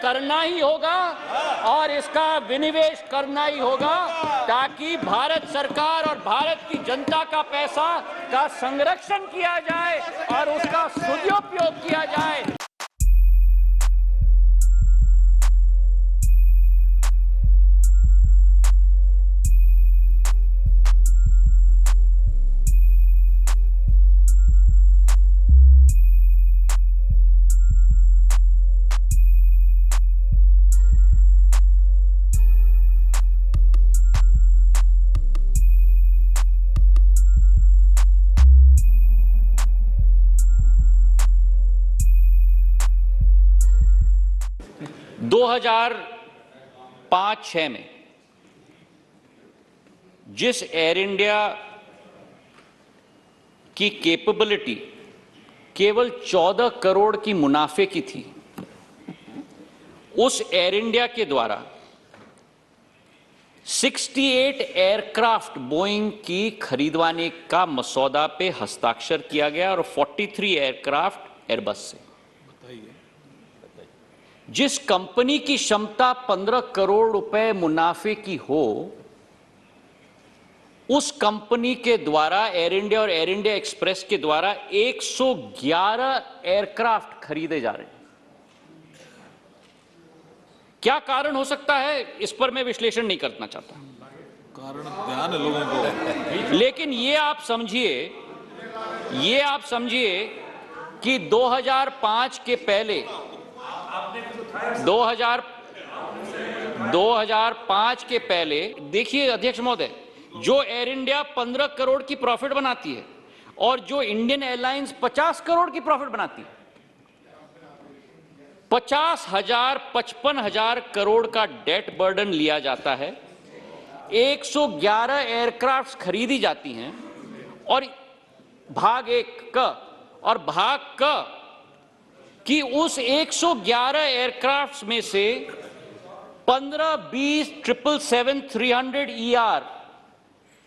करना ही होगा और इसका विनिवेश करना ही होगा ताकि भारत सरकार और भारत की जनता का पैसा का संरक्षण किया जाए और उसका सदुपयोग किया जाए। दो 2005-06 में जिस एयर इंडिया की कैपेबिलिटी केवल 14 करोड़ की मुनाफे की थी, उस एयर इंडिया के द्वारा 68 एयरक्राफ्ट बोइंग की खरीदवाने का मसौदा पे हस्ताक्षर किया गया और 43 एयरक्राफ्ट एयरबस से। जिस कंपनी की क्षमता 15 करोड़ रुपए मुनाफे की हो, उस कंपनी के द्वारा एयर इंडिया और एयर इंडिया एक्सप्रेस के द्वारा 111 एयरक्राफ्ट खरीदे जा रहे हैं। क्या कारण हो सकता है, इस पर मैं विश्लेषण नहीं करना चाहता। कारण ध्यान है लोगों को, लेकिन ये आप समझिए कि 2005 के पहले 2005 के पहले देखिए अध्यक्ष महोदय, जो एयर इंडिया 15 करोड़ की प्रॉफिट बनाती है और जो इंडियन एयरलाइंस 50 करोड़ की प्रॉफिट बनाती है, 55,000 करोड़ का डेट बर्डन लिया जाता है, 111 एयरक्राफ्ट खरीदी जाती हैं और भाग क कि उस 111 एयरक्राफ्ट में से 15-20 777-300ER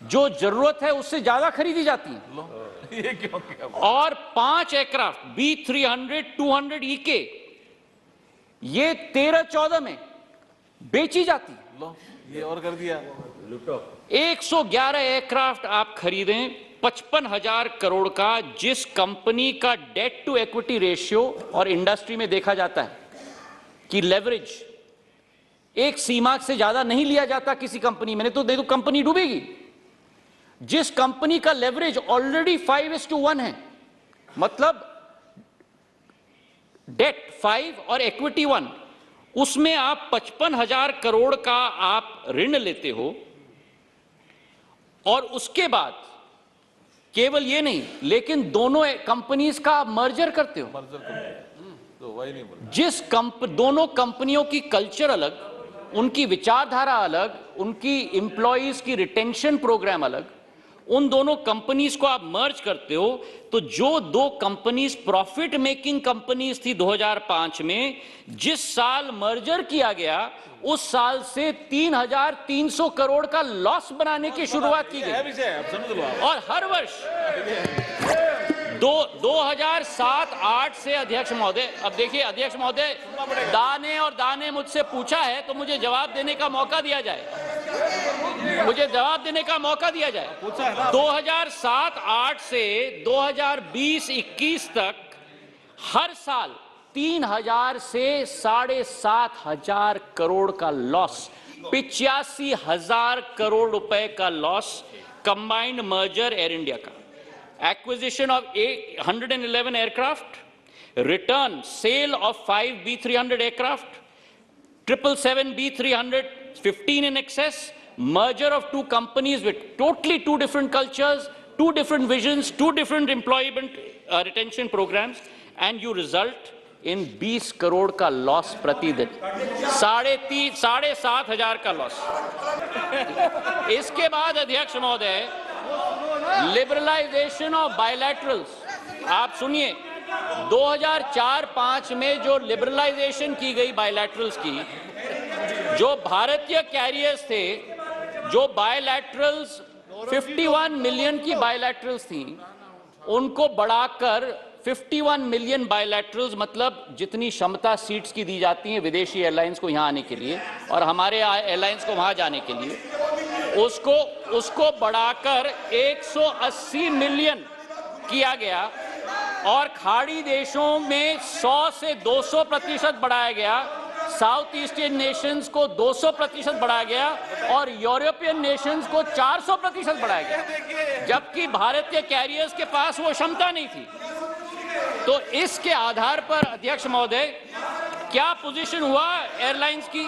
जो जरूरत है उससे ज्यादा खरीदी जाती है ये क्यों क्या? और 5 एयरक्राफ्ट B300-200EK ये 13-14 में बेची जाती है। लो, ये और कर दिया। 111 एयरक्राफ्ट आप खरीदें 55,000 करोड़ का, जिस कंपनी का डेट टू इक्विटी रेशियो और इंडस्ट्री में देखा जाता है कि लेवरेज एक सीमा से ज्यादा नहीं लिया जाता किसी कंपनी में, नहीं तो कंपनी डूबेगी। जिस कंपनी का लेवरेज ऑलरेडी 5:1 है, मतलब डेट 5 और इक्विटी 1, उसमें आप 55,000 करोड़ का आप ऋण लेते हो और उसके बाद केवल ये नहीं, लेकिन दोनों कंपनीज का मर्जर करते हो। तो वही नहीं बोल। दोनों कंपनियों की कल्चर अलग, उनकी विचारधारा अलग, उनकी एम्प्लॉइज की रिटेंशन प्रोग्राम अलग, उन दोनों कंपनीज को आप मर्ज करते हो, तो जो दो कंपनीज प्रॉफिट मेकिंग कंपनीज थी 2005 में, जिस साल मर्जर किया गया उस साल से 3,300 करोड़ का लॉस बनाने की शुरुआत की गई। और हर वर्ष 2007-08 से अध्यक्ष महोदय, अब देखिए अध्यक्ष महोदय, दाने और दाने मुझसे पूछा है तो मुझे जवाब देने का मौका दिया जाए, 2007-08 से 2020-21 तक हर साल 3,000 से 7,500 करोड़ का लॉस, 85,000 करोड़ रुपए का loss, combined merger Air India का, acquisition of 111 aircraft, return sale of 5 B300 aircraft, 777 B300 15 in excess, merger of two companies with totally two different cultures, two different visions, two different employment retention programs, and you result in 20 crore का loss प्रतिदिन, 7,500 का loss. इसके बाद अध्यक्ष महोदय, liberalisation of bilaterals, आप सुनिए, 2004-05 में जो लिबरलाइजेशन की गई बायलैटरल्स की, जो भारतीय कैरियर्स थे, जो बायलैटरल्स 51 मिलियन की बायलैटरल्स थी, उनको बढ़ाकर 51 मिलियन बायलैटरल्स, मतलब जितनी क्षमता सीट्स की दी जाती हैं विदेशी एयरलाइंस को यहां आने के लिए और हमारे एयरलाइंस को वहां जाने के लिए, उसको बढ़ाकर 180 मिलियन किया गया और खाड़ी देशों में 100 से 200% बढ़ाया गया, साउथ ईस्टर्न नेशंस को 200% बढ़ाया गया और यूरोपियन नेशंस को 400% बढ़ाया गया, जबकि भारतीय कैरियर्स के पास वो क्षमता नहीं थी। तो इसके आधार पर अध्यक्ष महोदय, क्या पोजीशन हुआ एयरलाइंस की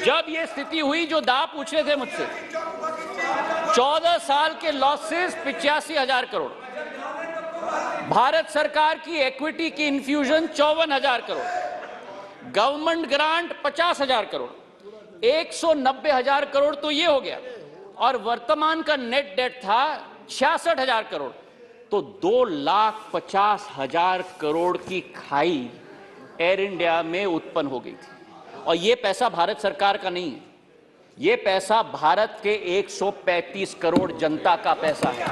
जब ये स्थिति हुई जो दा पूछ रहे थे मुझसे? 14 साल के लॉसेस 85,000 करोड़, भारत सरकार की इक्विटी की infusion 54,000 crore, government grant 50,000 crore, 190,000 crore तो ये हो गया और वर्तमान का नेट डेट था 66,000 करोड़। तो 2,50,000 करोड़ की खाई एयर इंडिया में उत्पन्न हो गई थी और ये पैसा भारत सरकार का नहीं है, ये पैसा भारत के 135 करोड़ जनता का पैसा है।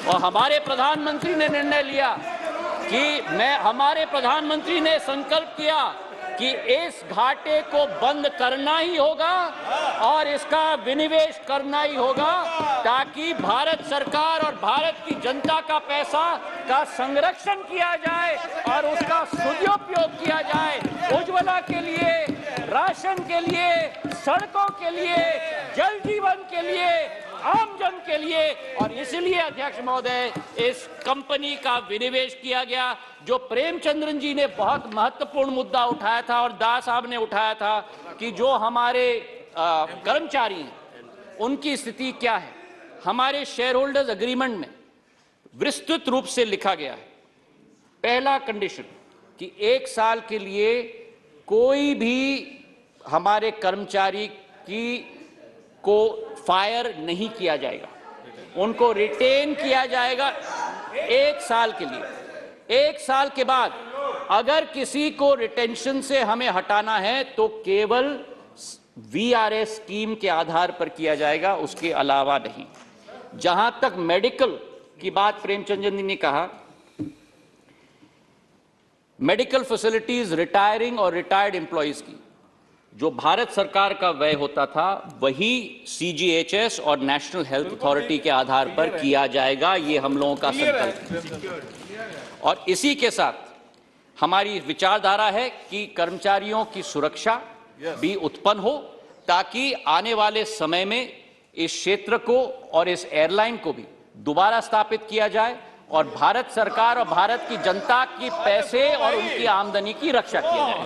और हमारे प्रधानमंत्री ने निर्णय लिया कि हमारे प्रधानमंत्री ने संकल्प किया कि इस घाटे को बंद करना ही होगा और इसका विनिवेश करना ही होगा, ताकि भारत सरकार और भारत की जनता का पैसा का संरक्षण किया जाए और उसका सदुपयोग किया जाए, उज्ज्वला के लिए, राशन के लिए, सड़कों के लिए, जल जीवन के लिए, आम जन के लिए। और इसलिए अध्यक्ष महोदय, इस कंपनी का विनिवेश किया गया। जो प्रेमचंद्रन जी ने बहुत महत्वपूर्ण मुद्दा उठाया था और दास साहब ने उठाया था कि जो हमारे कर्मचारी हैं उनकी स्थिति क्या है, हमारे शेयर होल्डर्स एग्रीमेंट में विस्तृत रूप से लिखा गया है। पहला कंडीशन कि 1 साल के लिए कोई भी हमारे कर्मचारी को फायर नहीं किया जाएगा, उनको रिटेन किया जाएगा 1 साल के लिए। 1 साल के बाद अगर किसी को रिटेंशन से हमें हटाना है तो केवल वीआरएस स्कीम के आधार पर किया जाएगा, उसके अलावा नहीं। जहां तक मेडिकल की बात प्रेमचंद जी ने कहा, मेडिकल फैसिलिटीज रिटायरिंग और रिटायर्ड एम्प्लॉयज की जो भारत सरकार का व्यय होता था वही सीजीएचएस और नेशनल हेल्थ अथॉरिटी के आधार पर किया जाएगा, ये हम लोगों का संकल्प है। और इसी के साथ हमारी विचारधारा है कि कर्मचारियों की सुरक्षा भी उत्पन्न हो, ताकि आने वाले समय में इस क्षेत्र को और इस एयरलाइन को भी दोबारा स्थापित किया जाए और भारत सरकार और भारत की जनता की पैसे और उनकी आमदनी की रक्षा की जाए।